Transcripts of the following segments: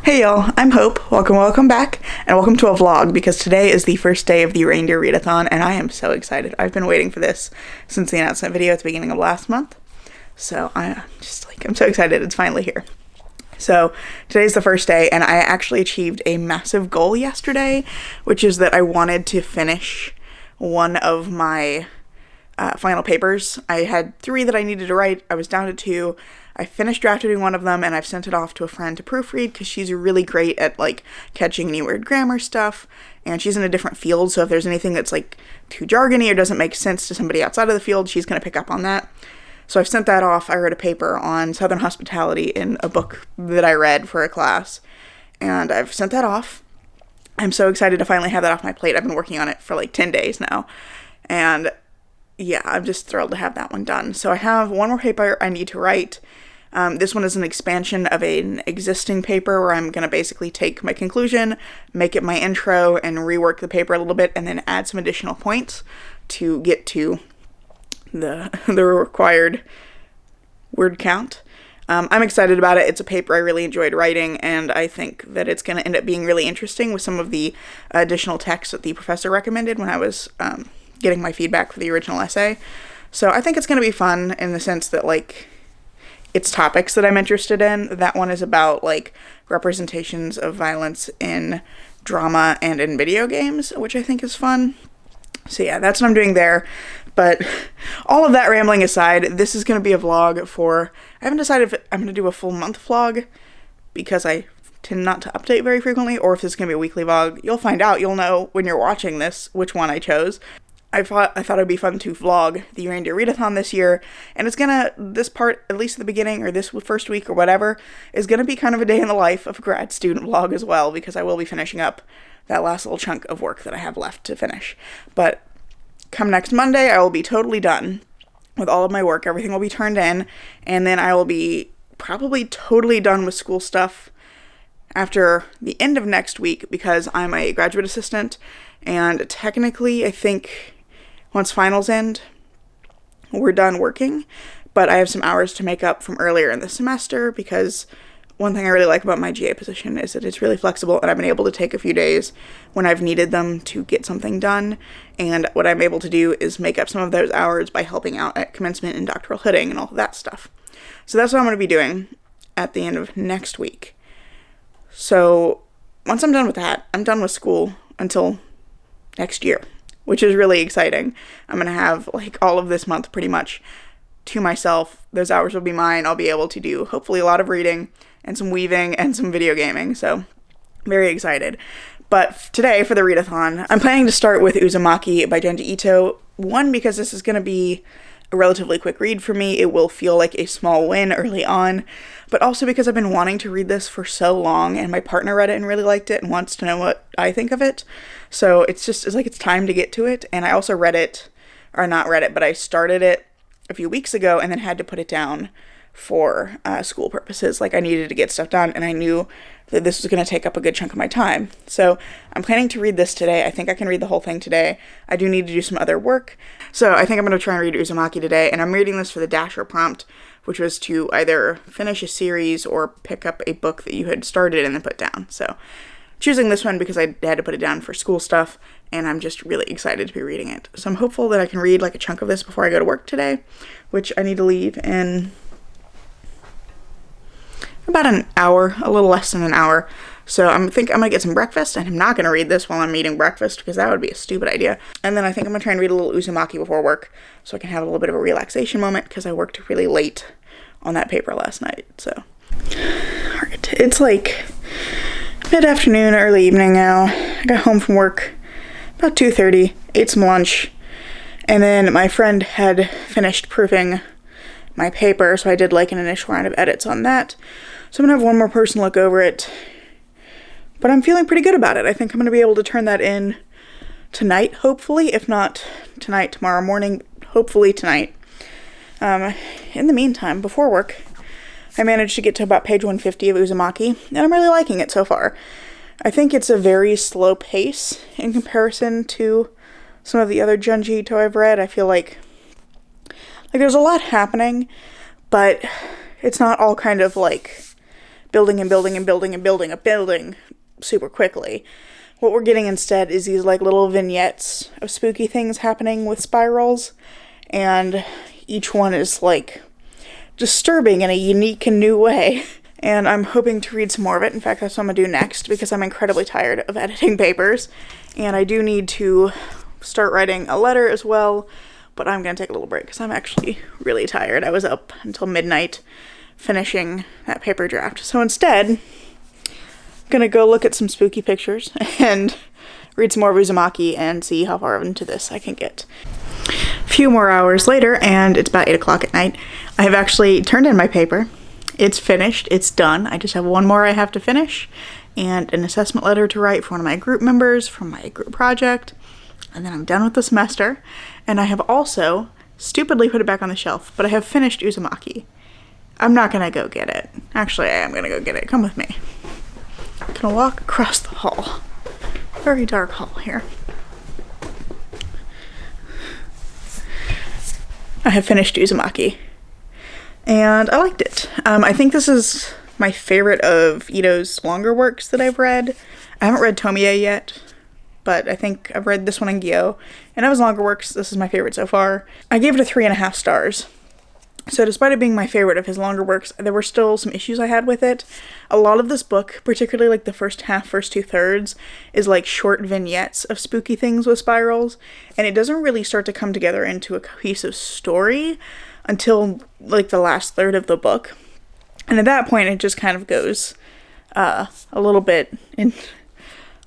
Hey y'all, I'm Hope. Welcome back, and welcome to a vlog because today is the first day of the Reindeer Readathon, and I am so excited. I've been waiting for this since the announcement video at the beginning of last month, so I'm so excited it's finally here. So today's the first day, and I actually achieved a massive goal yesterday, which is that I wanted to finish one of my final papers. I had 3 that I needed to write. I was down to 2. I finished drafting one of them, and I've sent it off to a friend to proofread because she's really great at catching any weird grammar stuff, and she's in a different field, so if there's anything that's too jargony or doesn't make sense to somebody outside of the field, she's going to pick up on that. So I've sent that off. I wrote a paper on Southern hospitality in a book that I read for a class, and I've sent that off. I'm so excited to finally have that off my plate. I've been working on it for 10 days now, and yeah, I'm just thrilled to have that one done. So I have one more paper I need to write. This one is an expansion of an existing paper where I'm going to basically take my conclusion, make it my intro, and rework the paper a little bit, and then add some additional points to get to the required word count. I'm excited about it. It's a paper I really enjoyed writing, and I think that it's going to end up being really interesting with some of the additional text that the professor recommended when I was getting my feedback for the original essay. So I think it's going to be fun in the sense that it's topics that I'm interested in. That one is about representations of violence in drama and in video games, which I think is fun. So yeah, that's what I'm doing there. But all of that rambling aside, this is going to be a vlog I haven't decided if I'm going to do a full month vlog because I tend not to update very frequently, or if this is going to be a weekly vlog. You'll find out. You'll know when you're watching this which one I chose. I thought it'd be fun to vlog the Reindeer Readathon this year, and this part, at least at the beginning, or this first week, or whatever, is gonna be kind of a day in the life of a grad student vlog as well, because I will be finishing up that last little chunk of work that I have left to finish. But come next Monday, I will be totally done with all of my work. Everything will be turned in, and then I will be probably totally done with school stuff after the end of next week, because I'm a graduate assistant, and technically, I think once finals end, we're done working, but I have some hours to make up from earlier in the semester, because one thing I really like about my GA position is that it's really flexible, and I've been able to take a few days when I've needed them to get something done, and what I'm able to do is make up some of those hours by helping out at commencement and doctoral hitting and all of that stuff. So that's what I'm going to be doing at the end of next week. So once I'm done with that, I'm done with school until next year, which is really exciting. I'm going to have all of this month pretty much to myself. Those hours will be mine. I'll be able to do hopefully a lot of reading and some weaving and some video gaming. So very excited. But today for the readathon, I'm planning to start with Uzumaki by Junji Ito. One, because this is going to be a relatively quick read for me. It will feel like a small win early on, but also because I've been wanting to read this for so long, and my partner read it and really liked it and wants to know what I think of it. So it's time to get to it. And I also but I started it a few weeks ago and then had to put it down for school purposes. I needed to get stuff done, and I knew that this was going to take up a good chunk of my time. So I'm planning to read this today. I think I can read the whole thing today. I do need to do some other work. So I think I'm going to try and read Uzumaki today, and I'm reading this for the Dasher prompt, which was to either finish a series or pick up a book that you had started and then put down. So choosing this one because I had to put it down for school stuff, and I'm just really excited to be reading it. So I'm hopeful that I can read a chunk of this before I go to work today, which I need to leave in about an hour, a little less than an hour. So I think I'm going to get some breakfast, and I'm not going to read this while I'm eating breakfast because that would be a stupid idea. And then I think I'm going to try and read a little Uzumaki before work so I can have a little bit of a relaxation moment because I worked really late on that paper last night. So it's mid-afternoon, early evening now. I got home from work about 2:30, ate some lunch, and then my friend had finished proofing my paper, so I did an initial round of edits on that. So I'm going to have one more person look over it, but I'm feeling pretty good about it. I think I'm going to be able to turn that in tonight, hopefully. If not tonight, tomorrow morning, hopefully tonight. In the meantime, before work, I managed to get to about page 150 of Uzumaki, and I'm really liking it so far. I think it's a very slow pace in comparison to some of the other Junji Ito I've read. I feel like there's a lot happening, but it's not all kind of building and building and building and building a building super quickly. What we're getting instead is these like little vignettes of spooky things happening with spirals, and each one is like disturbing in a unique and new way. And I'm hoping to read some more of it. In fact, that's what I'm gonna do next, because I'm incredibly tired of editing papers, and I do need to start writing a letter as well, but I'm gonna take a little break because I'm actually really tired. I was up until midnight finishing that paper draft. So instead, I'm gonna go look at some spooky pictures and read some more Uzumaki and see how far into this I can get. A few more hours later, and it's about 8 o'clock at night, I have actually turned in my paper. It's finished, it's done. I just have one more I have to finish, and an assessment letter to write for one of my group members from my group project, and then I'm done with the semester. And I have also stupidly put it back on the shelf, but I have finished Uzumaki. I'm not gonna go get it. Actually, I am gonna go get it. Come with me. I'm gonna walk across the hall. Very dark hall here. I have finished Uzumaki, and I liked it. I think this is my favorite of Ito's longer works that I've read. I haven't read Tomie yet, but I think I've read this one in Gyo, and of his longer works, this is my favorite so far. I gave it a 3.5 stars. So despite it being my favorite of his longer works, there were still some issues I had with it. A lot of this book, particularly like the first half, first 2/3, is like short vignettes of spooky things with spirals, and it doesn't really start to come together into a cohesive story until like the last third of the book. And at that point, it just kind of goes a little bit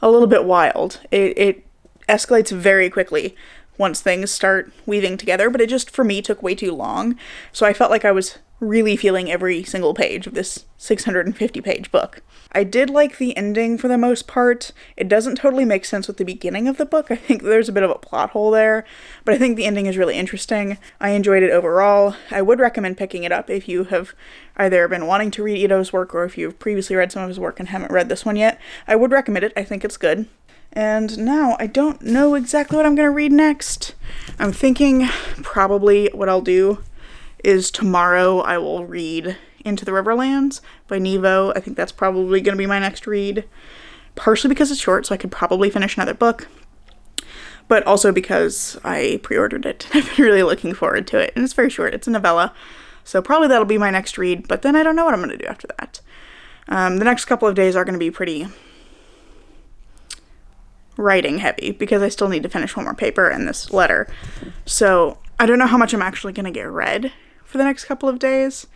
wild. It escalates very quickly once things start weaving together, but it just, for me, took way too long. So I felt like I was really feeling every single page of this 650-page book. I did like the ending for the most part. It doesn't totally make sense with the beginning of the book. I think there's a bit of a plot hole there, but I think the ending is really interesting. I enjoyed it overall. I would recommend picking it up if you have either been wanting to read Ito's work or if you've previously read some of his work and haven't read this one yet. I would recommend it. I think it's good. And now I don't know exactly what I'm going to read next. I'm thinking probably what I'll do is tomorrow I will read Into the Riverlands by Nevo. I think that's probably going to be my next read. Partially because it's short, so I could probably finish another book. But also because I pre-ordered it. I've been really looking forward to it. And it's very short. It's a novella. So probably that'll be my next read. But then I don't know what I'm going to do after that. The next couple of days are going to be pretty writing heavy because I still need to finish one more paper and this letter. So I don't know how much I'm actually going to get read for the next couple of days,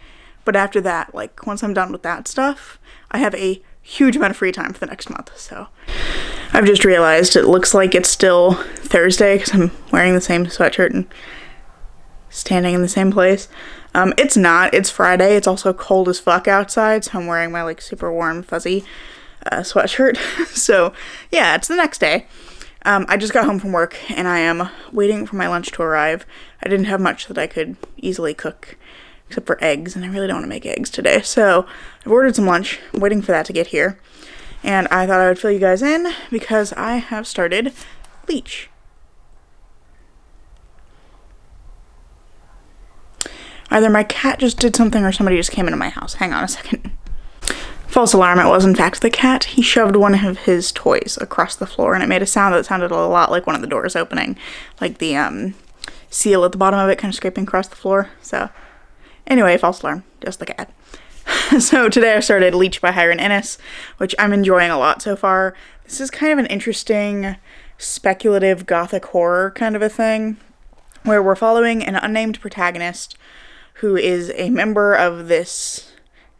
but after that, like once I'm done with that stuff, I have a huge amount of free time for the next month. So I've just realized it looks like it's still Thursday because I'm wearing the same sweatshirt and standing in the same place. It's not. It's Friday. It's also cold as fuck outside, so I'm wearing my like super warm fuzzy sweatshirt. So yeah, it's the next day. I just got home from work and I am waiting for my lunch to arrive. I didn't have much that I could easily cook except for eggs, and I really don't want to make eggs today. So I've ordered some lunch. I'm waiting for that to get here. And I thought I would fill you guys in because I have started Bleach. Either my cat just did something or somebody just came into my house. Hang on a second. False alarm, it was in fact the cat. He shoved one of his toys across the floor and it made a sound that sounded a lot like one of the doors opening. Like the seal at the bottom of it kind of scraping across the floor. So anyway, false alarm, just the cat. So today I started Leech by Hiron Ennis, which I'm enjoying a lot so far. This is kind of an interesting speculative gothic horror kind of a thing where we're following an unnamed protagonist who is a member of this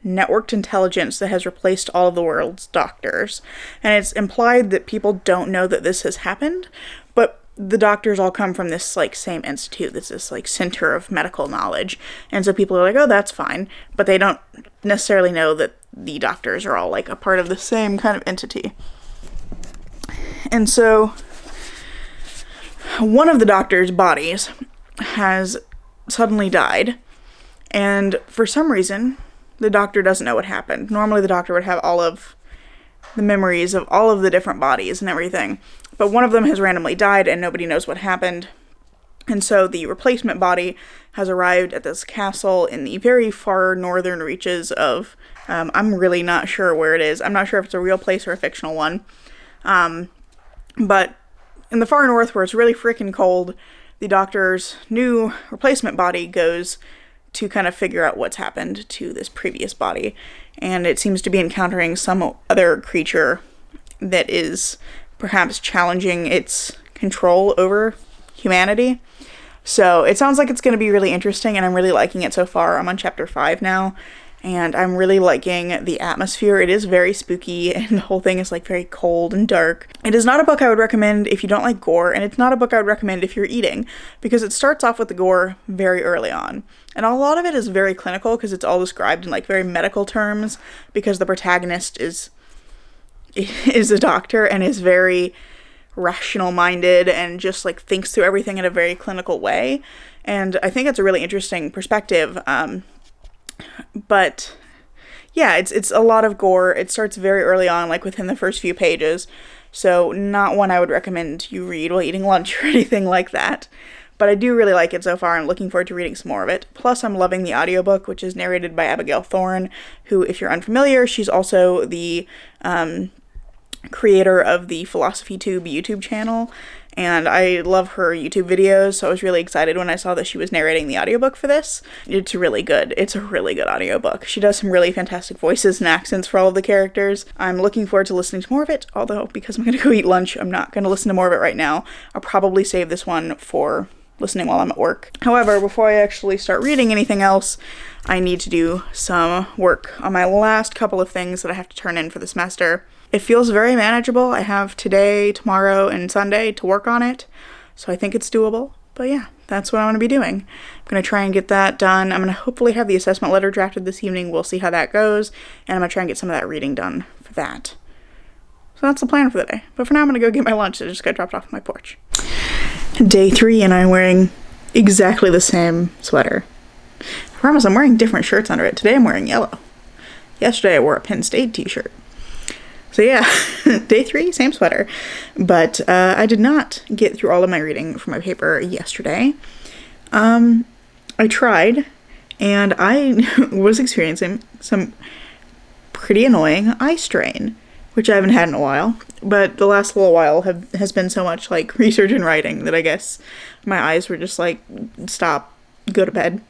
networked intelligence that has replaced all of the world's doctors. And it's implied that people don't know that this has happened, but the doctors all come from this like same institute. This is like center of medical knowledge. And so people are like, oh, that's fine. But they don't necessarily know that the doctors are all like a part of the same kind of entity. And so one of the doctor's bodies has suddenly died. And for some reason, the doctor doesn't know what happened. Normally the doctor would have all of the memories of all of the different bodies and everything. But one of them has randomly died and nobody knows what happened. And so the replacement body has arrived at this castle in the very far northern reaches of I'm really not sure where it is. I'm not sure if it's a real place or a fictional one. But in the far north, where it's really freaking cold, the Doctor's new replacement body goes to kind of figure out what's happened to this previous body. And it seems to be encountering some other creature that is perhaps challenging its control over humanity. So it sounds like it's going to be really interesting, and I'm really liking it so far. I'm on chapter 5 now, and I'm really liking the atmosphere. It is very spooky, and the whole thing is like very cold and dark. It is not a book I would recommend if you don't like gore, and it's not a book I would recommend if you're eating, because it starts off with the gore very early on. And a lot of it is very clinical, because it's all described in like very medical terms, because the protagonist is a doctor and is very rational minded and just like thinks through everything in a very clinical way. And I think it's a really interesting perspective. But yeah, it's a lot of gore. It starts very early on, like within the first few pages. So not one I would recommend you read while eating lunch or anything like that. But I do really like it so far. I'm looking forward to reading some more of it. Plus, I'm loving the audiobook, which is narrated by Abigail Thorne, who, if you're unfamiliar, she's also the creator of the Philosophy Tube YouTube channel, and I love her YouTube videos, so I was really excited when I saw that she was narrating the audiobook for this. It's really good. It's a really good audiobook. She does some really fantastic voices and accents for all of the characters. I'm looking forward to listening to more of it, although because I'm going to go eat lunch, I'm not going to listen to more of it right now. I'll probably save this one for listening while I'm at work. However, before I actually start reading anything else, I need to do some work on my last couple of things that I have to turn in for the semester. It feels very manageable. I have today, tomorrow, and Sunday to work on it, so I think it's doable. But yeah, that's what I'm going to be doing. I'm going to try and get that done. I'm going to hopefully have the assessment letter drafted this evening. We'll see how that goes, and I'm going to try and get some of that reading done for that. So that's the plan for the day. But for now, I'm going to go get my lunch that just got dropped off on my porch. Day 3, and I'm wearing exactly the same sweater. I promise I'm wearing different shirts under it. Today I'm wearing yellow. Yesterday I wore a Penn State t-shirt. So yeah, day 3, same sweater. But I did not get through all of my reading for my paper yesterday. I tried, and I was experiencing some pretty annoying eye strain, which I haven't had in a while. But the last little while has been so much like research and writing that I guess my eyes were just like, stop, go to bed.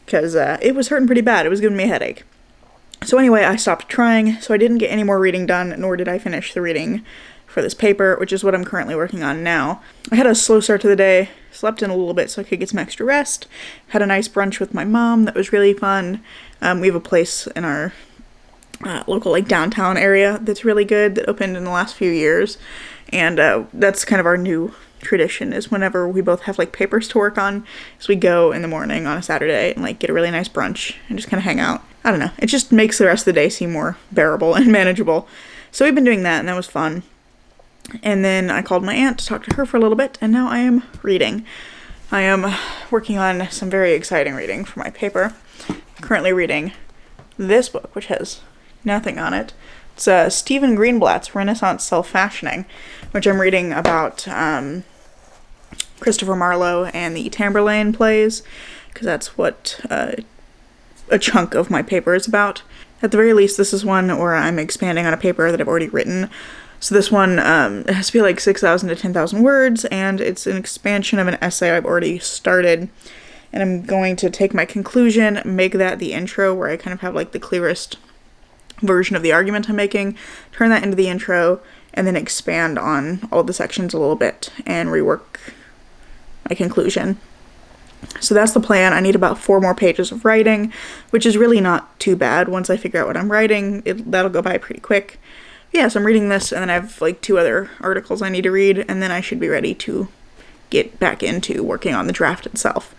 Because it was hurting pretty bad. It was giving me a headache. So anyway, I stopped trying, so I didn't get any more reading done, nor did I finish the reading for this paper, which is what I'm currently working on now. I had a slow start to the day, slept in a little bit so I could get some extra rest, had a nice brunch with my mom that was really fun. We have a place in our local like downtown area that's really good, that opened in the last few years, and that's kind of our new tradition, is whenever we both have like papers to work on, is we go in the morning on a Saturday and like get a really nice brunch and just kind of hang out. I don't know, it just makes the rest of the day seem more bearable and manageable. So we've been doing that, and that was fun. And then I called my aunt to talk to her for a little bit, and now I am reading. I am working on some very exciting reading for my paper. I'm currently reading this book, which has nothing on it. It's Stephen Greenblatt's Renaissance Self-Fashioning, which I'm reading about Christopher Marlowe and the Tamburlaine plays, because that's what a chunk of my paper is about. At the very least, this is one where I'm expanding on a paper that I've already written. So this one it has to be like 6,000 to 10,000 words, and it's an expansion of an essay I've already started. And I'm going to take my conclusion, make that the intro, where I kind of have like the clearest version of the argument I'm making, turn that into the intro, and then expand on all the sections a little bit and rework my conclusion. So that's the plan. I need about 4 more pages of writing, which is really not too bad. Once I figure out what I'm writing, that'll go by pretty quick. Yeah, so I'm reading this, and then I have like 2 other articles I need to read, and then I should be ready to get back into working on the draft itself.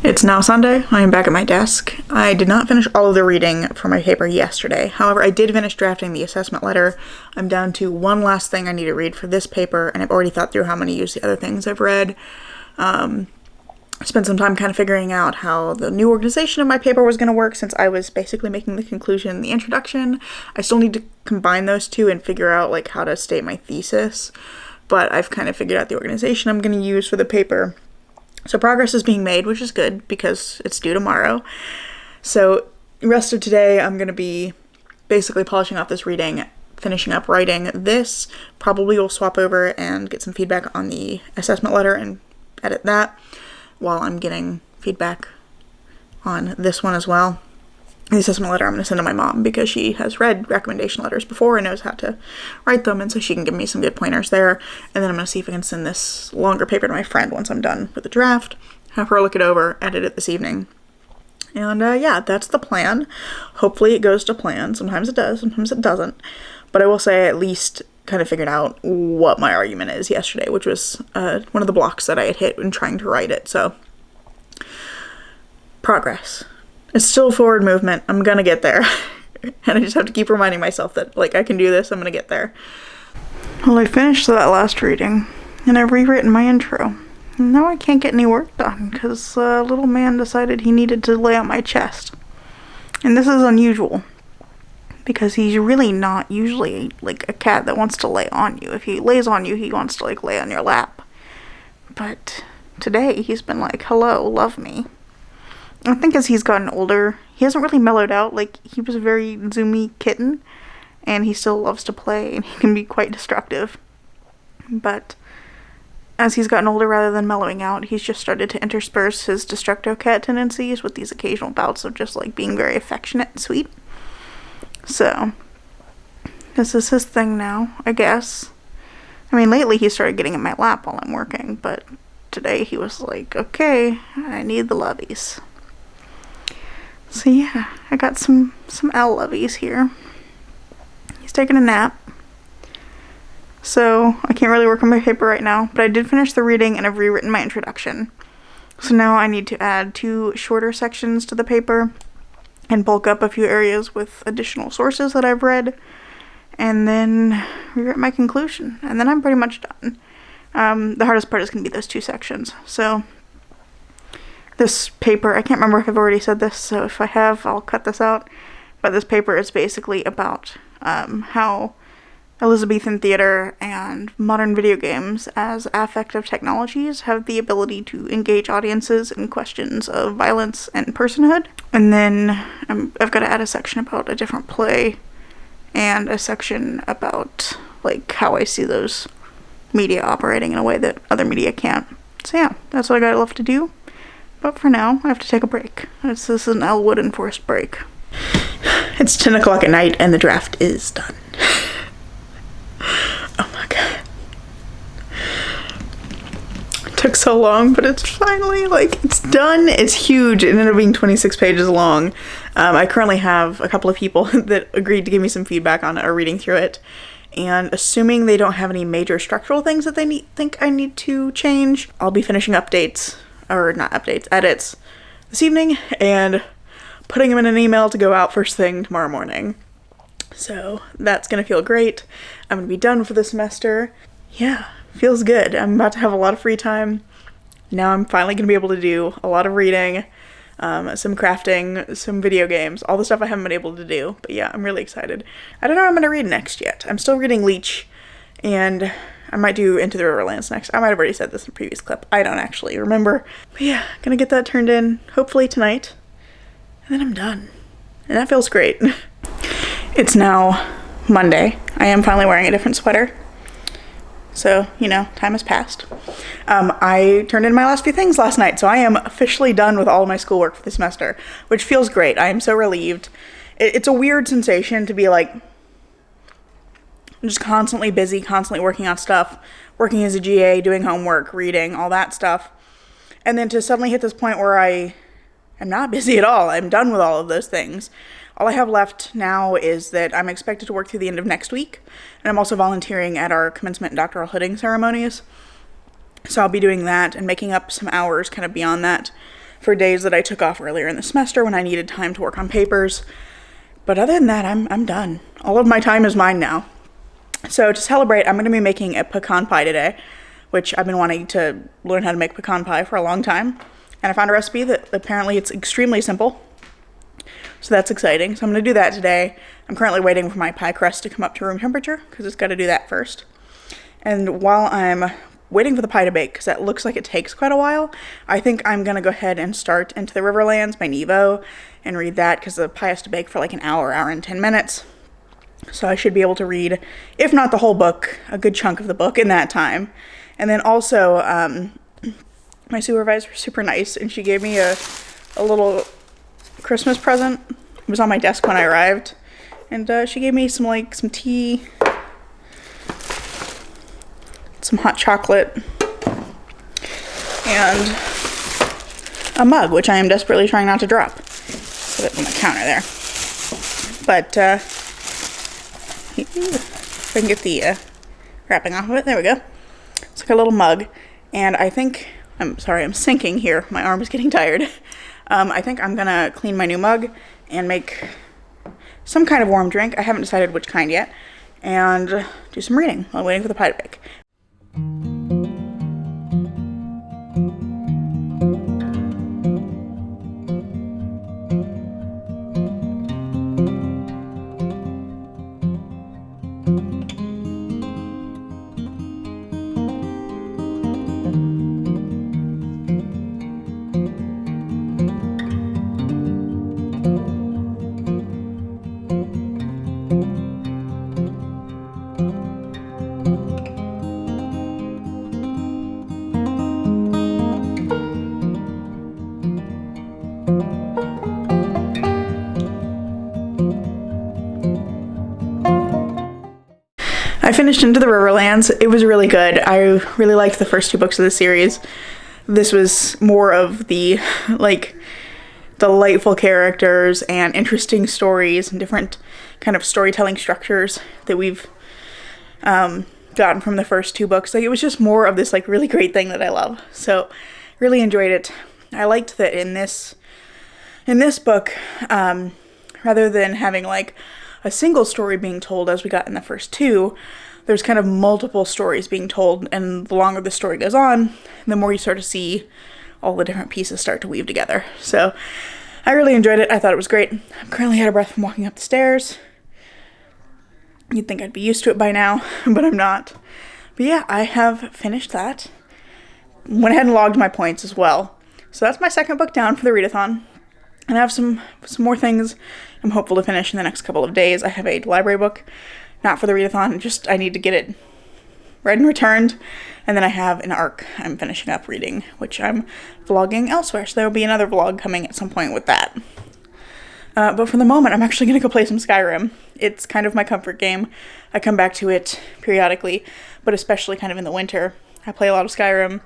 It's now Sunday. I am back at my desk. I did not finish all of the reading for my paper yesterday. However, I did finish drafting the assessment letter. I'm down to one last thing I need to read for this paper, and I've already thought through how I'm going to use the other things I've read. Spent some time kind of figuring out how the new organization of my paper was going to work, since I was basically making the conclusion and the introduction. I still need to combine those two and figure out like how to state my thesis, but I've kind of figured out the organization I'm going to use for the paper. So progress is being made, which is good because it's due tomorrow. So the rest of today, I'm going to be basically polishing off this reading, finishing up writing this. Probably will swap over and get some feedback on the assessment letter and edit that while I'm getting feedback on this one as well. The assessment letter I'm going to send to my mom because she has read recommendation letters before and knows how to write them, and so she can give me some good pointers there. And then I'm going to see if I can send this longer paper to my friend once I'm done with the draft, have her look it over, edit it this evening. And yeah, that's the plan. Hopefully it goes to plan. Sometimes it does, sometimes it doesn't. But I will say I at least kind of figured out what my argument is yesterday, which was one of the blocks that I had hit when trying to write it. So, progress. It's still forward movement. I'm gonna get there. And I just have to keep reminding myself that, like, I can do this, I'm gonna get there. Well, I finished that last reading, and I've rewritten my intro. Now I can't get any work done, because little man decided he needed to lay on my chest. And this is unusual, because he's really not usually, like, a cat that wants to lay on you. If he lays on you, he wants to, like, lay on your lap. But today, he's been like, hello, love me. I think as he's gotten older, he hasn't really mellowed out. Like, he was a very zoomy kitten, and he still loves to play, and he can be quite destructive. But as he's gotten older, rather than mellowing out, he's just started to intersperse his destructo cat tendencies with these occasional bouts of just, like, being very affectionate and sweet. So, this is his thing now, I guess. I mean, lately he started getting in my lap while I'm working, but today he was like, okay, I need the lovies. So yeah, I got some L lovies here. He's taking a nap. So I can't really work on my paper right now, but I did finish the reading and I've rewritten my introduction. So now I need to add 2 shorter sections to the paper and bulk up a few areas with additional sources that I've read, and then rewrite my conclusion, and then I'm pretty much done. The hardest part is going to be those 2 sections. So this paper, I can't remember if I've already said this, so if I have, I'll cut this out. But this paper is basically about how Elizabethan theater and modern video games as affective technologies have the ability to engage audiences in questions of violence and personhood. And then I've got to add a section about a different play and a section about, like, how I see those media operating in a way that other media can't. So yeah, that's what I got left to do. But for now, I have to take a break. This is an Elwood enforced break. It's 10 o'clock at night and the draft is done. Oh my god. It took so long, but it's finally, like, it's done. It's huge. It ended up being 26 pages long. I currently have a couple of people that agreed to give me some feedback on it or reading through it. And assuming they don't have any major structural things that they think I need to change, I'll be finishing edits this evening and putting them in an email to go out first thing tomorrow morning. So that's gonna feel great. I'm gonna be done for the semester. Yeah, feels good. I'm about to have a lot of free time. Now I'm finally gonna be able to do a lot of reading, some crafting, some video games, all the stuff I haven't been able to do. But yeah, I'm really excited. I don't know what I'm gonna read next yet. I'm still reading Leech, and I might do Into the Riverlands next. I might have already said this in a previous clip. I don't actually remember. But yeah, gonna get that turned in, hopefully tonight. And then I'm done. And that feels great. It's now Monday. I am finally wearing a different sweater. So, you know, time has passed. I turned in my last few things last night, so I am officially done with all of my schoolwork for the semester, which feels great. I am so relieved. It's a weird sensation to be like, just constantly busy, constantly working on stuff, working as a GA, doing homework, reading, all that stuff. And then to suddenly hit this point where I am not busy at all. I'm done with all of those things. All I have left now is that I'm expected to work through the end of next week. And I'm also volunteering at our commencement and doctoral hooding ceremonies. So I'll be doing that and making up some hours kind of beyond that for days that I took off earlier in the semester when I needed time to work on papers. But other than that, I'm done. All of my time is mine now. So to celebrate, I'm going to be making a pecan pie today, which I've been wanting to learn how to make pecan pie for a long time. And I found a recipe that apparently it's extremely simple. So that's exciting. So I'm going to do that today. I'm currently waiting for my pie crust to come up to room temperature because it's got to do that first. And while I'm waiting for the pie to bake, because that looks like it takes quite a while, I think I'm going to go ahead and start Into the Riverlands by Nevo and read that because the pie has to bake for like an hour and 10 minutes. So I should be able to read, if not the whole book, a good chunk of the book in that time. And then also, my supervisor was super nice, and she gave me a little Christmas present. It was on my desk when I arrived. And she gave me some tea, some hot chocolate, and a mug, which I am desperately trying not to drop. Put it on the counter there. But, if I can get the wrapping off of it. There we go. It's like a little mug. And I think, I'm sorry, I'm sinking here. My arm is getting tired. I think I'm going to clean my new mug and make some kind of warm drink. I haven't decided which kind yet. And do some reading while waiting for the pie to bake. I finished Into the Riverlands. It was really good. I really liked the first 2 books of the series. This was more of the, like, delightful characters and interesting stories and different kind of storytelling structures that we've gotten from the first 2 books. Like, it was just more of this, like, really great thing that I love. So, really enjoyed it. I liked that in this book, rather than having, like, a single story being told as we got in the first 2, there's kind of multiple stories being told, and the longer the story goes on, the more you start to see all the different pieces start to weave together. So I really enjoyed it. I thought it was great. I'm currently out of breath from walking up the stairs. You'd think I'd be used to it by now, but I'm not. But yeah, I have finished that. Went ahead and logged my points as well. So that's my second book down for the readathon. And I have some more things I'm hopeful to finish in the next couple of days. I have a library book, not for the readathon, just I need to get it read and returned. And then I have an arc I'm finishing up reading, which I'm vlogging elsewhere. So there will be another vlog coming at some point with that. But for the moment, I'm actually going to go play some Skyrim. It's kind of my comfort game. I come back to it periodically, but especially kind of in the winter. I play a lot of Skyrim.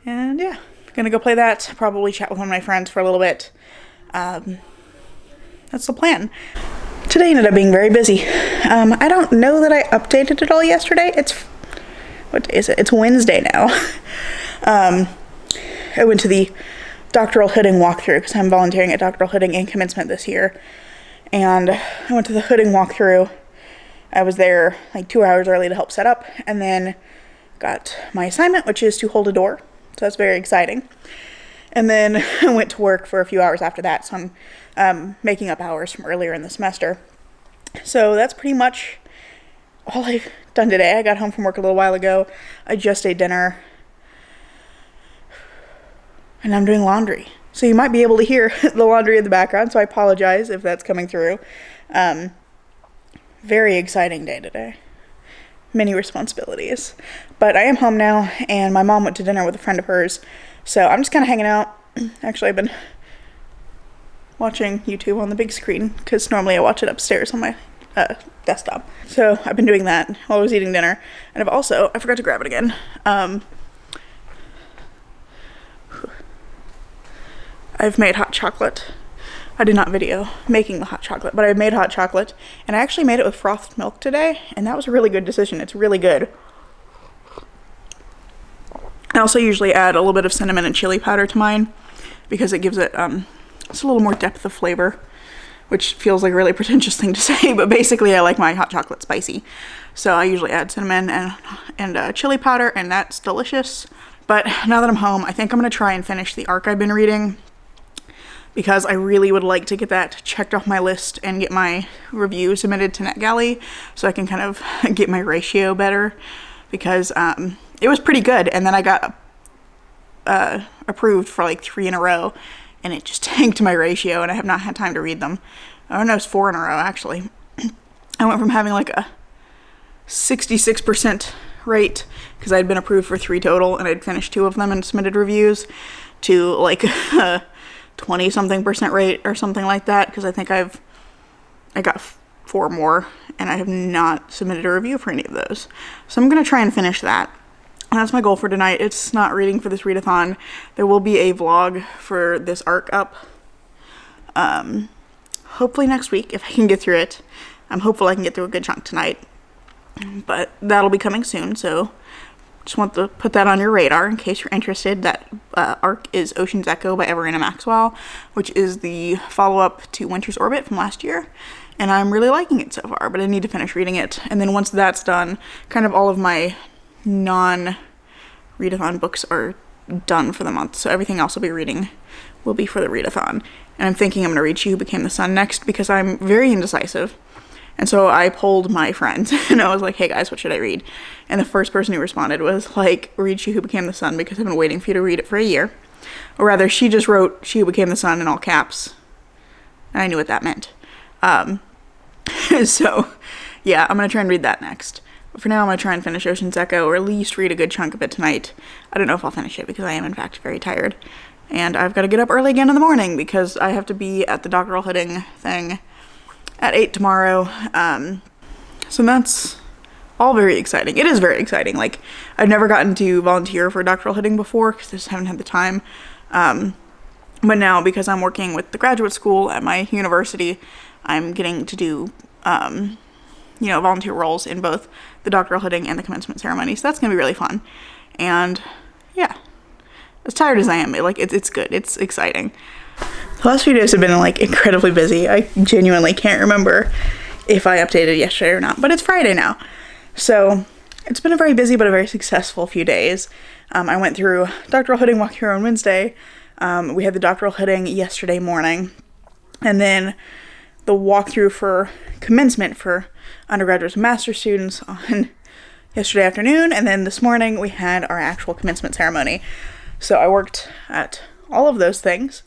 And yeah, gonna go play that. Probably chat with one of my friends for a little bit. That's the plan. Today ended up being very busy. I don't know that I updated it all yesterday. What day is it? It's Wednesday now. I went to the doctoral hooding walkthrough because I'm volunteering at doctoral hooding in commencement this year. And I went to the hooding walkthrough. I was there like 2 hours early to help set up, and then got my assignment, which is to hold a door. So that's very exciting. And then I went to work for a few hours after that, so I'm making up hours from earlier in the semester. So that's pretty much all I've done today. I got home from work a little while ago. I just ate dinner. And I'm doing laundry. So you might be able to hear the laundry in the background, so I apologize if that's coming through. Very exciting day today. Many responsibilities. But I am home now, and my mom went to dinner with a friend of hers. So I'm just kind of hanging out. Actually, I've been watching YouTube on the big screen, because normally I watch it upstairs on my desktop. So I've been doing that while I was eating dinner. And I forgot to grab it again. I've made hot chocolate. I did not video making the hot chocolate, but I made hot chocolate, and I actually made it with frothed milk today, and that was a really good decision. It's really good. I also usually add a little bit of cinnamon and chili powder to mine because it gives it just a little more depth of flavor, which feels like a really pretentious thing to say, but basically I like my hot chocolate spicy. So I usually add cinnamon and chili powder, and that's delicious. But now that I'm home, I think I'm going to try and finish the arc I've been reading, because I really would like to get that checked off my list and get my review submitted to NetGalley so I can kind of get my ratio better, because it was pretty good, and then I got approved for like 3 in a row, and it just tanked my ratio, and I have not had time to read them. Oh no, it's 4 in a row, actually. I went from having like a 66% rate, because I'd been approved for 3 total, and I'd finished 2 of them and submitted reviews, to like a 20-something% rate or something like that, because I think I got 4 more, and I have not submitted a review for any of those. So I'm going to try and finish that. And that's my goal for tonight. It's not reading for this readathon. There will be a vlog for this arc up. Hopefully next week, if I can get through it. I'm hopeful I can get through a good chunk tonight. But that'll be coming soon, so just want to put that on your radar in case you're interested. That arc is Ocean's Echo by Everina Maxwell, which is the follow-up to Winter's Orbit from last year. And I'm really liking it so far, but I need to finish reading it. And then once that's done, kind of all of my non-readathon books are done for the month. So everything else I'll be reading will be for the readathon. And I'm thinking I'm going to read She Who Became the Sun next because I'm very indecisive. And so I polled my friends and I was like, hey guys, what should I read? And the first person who responded was like, read She Who Became the Sun because I've been waiting for you to read it for a year. Or rather, she just wrote She Who Became the Sun in all caps. And I knew what that meant. So yeah, I'm going to try and read that next. But for now, I'm going to try and finish Ocean's Echo, or at least read a good chunk of it tonight. I don't know if I'll finish it because I am in fact very tired. And I've got to get up early again in the morning because I have to be at the doctoral hitting thing at 8 tomorrow. So that's all very exciting. It is very exciting. Like, I've never gotten to volunteer for doctoral hitting before because I just haven't had the time. But now, because I'm working with the graduate school at my university, I'm getting to do, volunteer roles in both the doctoral hitting and the commencement ceremony. So that's going to be really fun. And yeah, as tired as I am, it's good. It's exciting. The last few days have been like incredibly busy. I genuinely can't remember if I updated yesterday or not, but it's Friday now. So it's been a very busy but a very successful few days. I went through doctoral hitting walkthrough on Wednesday. We had the doctoral hitting yesterday morning, and then the walkthrough for commencement for undergraduates and master's students on yesterday afternoon, and then this morning we had our actual commencement ceremony. So I worked at all of those things,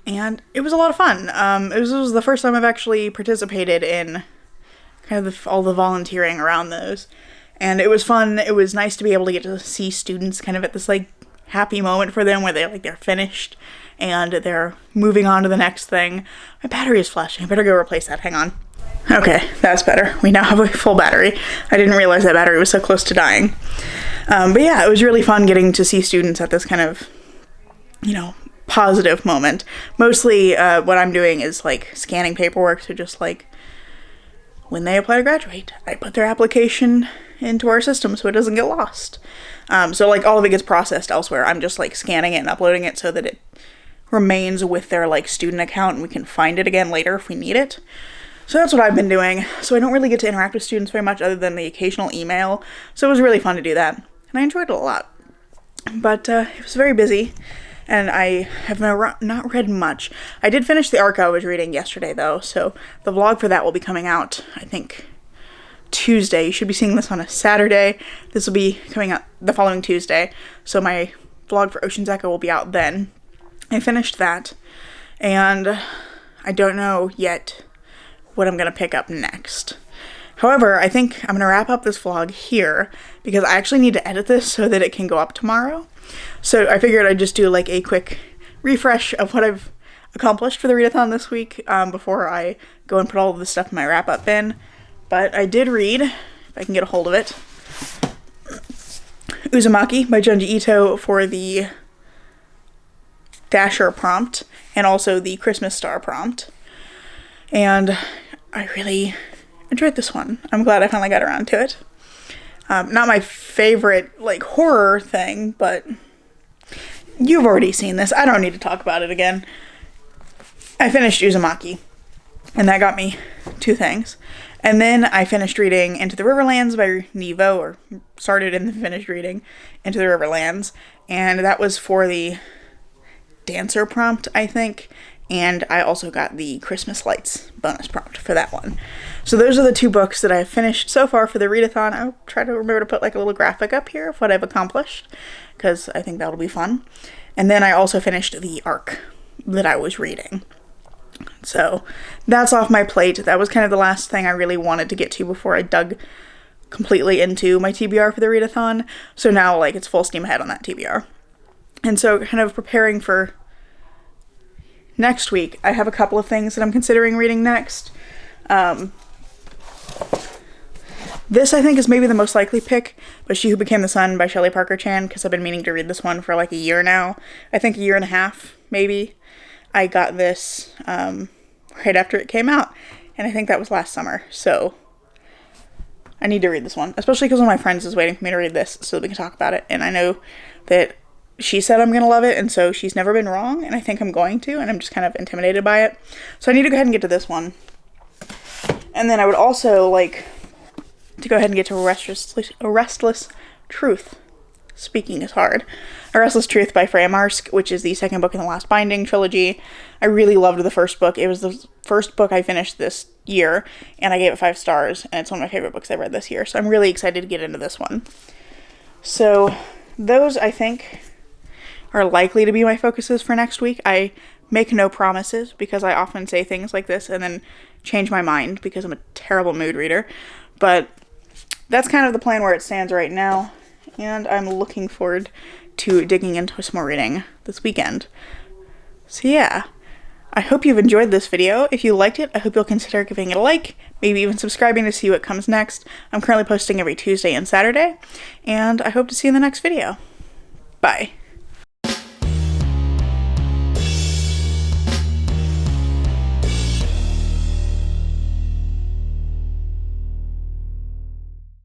and it was a lot of fun. It was the first time I've actually participated in kind of all the volunteering around those, and it was fun. It was nice to be able to get to see students kind of at this like happy moment for them where they're finished and they're moving on to the next thing. My battery is flashing. I better go replace that. Hang on. Okay, that's better. We now have a full battery. I didn't realize that battery was so close to dying. But yeah, it was really fun getting to see students at this kind of, positive moment. Mostly what I'm doing is like scanning paperwork, so just like when they apply to graduate, I put their application into our system so it doesn't get lost. So like all of it gets processed elsewhere. I'm just like scanning it and uploading it so that it remains with their like student account and we can find it again later if we need it. So that's what I've been doing. So I don't really get to interact with students very much other than the occasional email. So it was really fun to do that. And I enjoyed it a lot. But it was very busy. And I have not read much. I did finish the arc I was reading yesterday though. So the vlog for that will be coming out, I think, Tuesday. You should be seeing this on a Saturday. This will be coming out the following Tuesday. So my vlog for Ocean's Echo will be out then. I finished that. And I don't know yet what I'm going to pick up next. However, I think I'm going to wrap up this vlog here because I actually need to edit this so that it can go up tomorrow. So I figured I'd just do like a quick refresh of what I've accomplished for the readathon this week before I go and put all of this stuff in my wrap-up bin. But I did read, if I can get a hold of it, Uzumaki by Junji Ito for the Dasher prompt and also the Christmas Star prompt. And I really enjoyed this one. I'm glad I finally got around to it. Not my favorite, like, horror thing, but you've already seen this. I don't need to talk about it again. I finished Uzumaki, and that got me 2 things. And then I finished reading Into the Riverlands by Nevo, or started and finished reading Into the Riverlands, and that was for the Dancer prompt, I think. And I also got the Christmas Lights bonus prompt for that one. So those are the 2 books that I've finished so far for the readathon. I'll try to remember to put like a little graphic up here of what I've accomplished, because I think that'll be fun. And then I also finished the arc that I was reading. So that's off my plate. That was kind of the last thing I really wanted to get to before I dug completely into my TBR for the Readathon. So now, like, it's full steam ahead on that TBR. And so kind of preparing for next week, I have a couple of things that I'm considering reading next. This, I think, is maybe the most likely pick, but She Who Became the Sun by Shelley Parker Chan, because I've been meaning to read this one for like a year now. I think a year and a half, maybe. I got this right after it came out, and I think that was last summer, so I need to read this one, especially because one of my friends is waiting for me to read this so that we can talk about it, and I know that she said I'm going to love it, and so she's never been wrong, and I think I'm going to, and I'm just kind of intimidated by it. So I need to go ahead and get to this one. And then I would also like to go ahead and get to A Restless Truth. Speaking is hard. A Restless Truth by Freya Marsk, which is the second book in the Last Binding trilogy. I really loved the first book. It was the first book I finished this year, and I gave it 5 stars, and it's one of my favorite books I've read this year, so I'm really excited to get into this one. So those, I think, are likely to be my focuses for next week. I make no promises, because I often say things like this and then change my mind, because I'm a terrible mood reader, but that's kind of the plan where it stands right now, and I'm looking forward to digging into some more reading this weekend. So yeah, I hope you've enjoyed this video. If you liked it, I hope you'll consider giving it a like, maybe even subscribing to see what comes next. I'm currently posting every Tuesday and Saturday, and I hope to see you in the next video. Bye.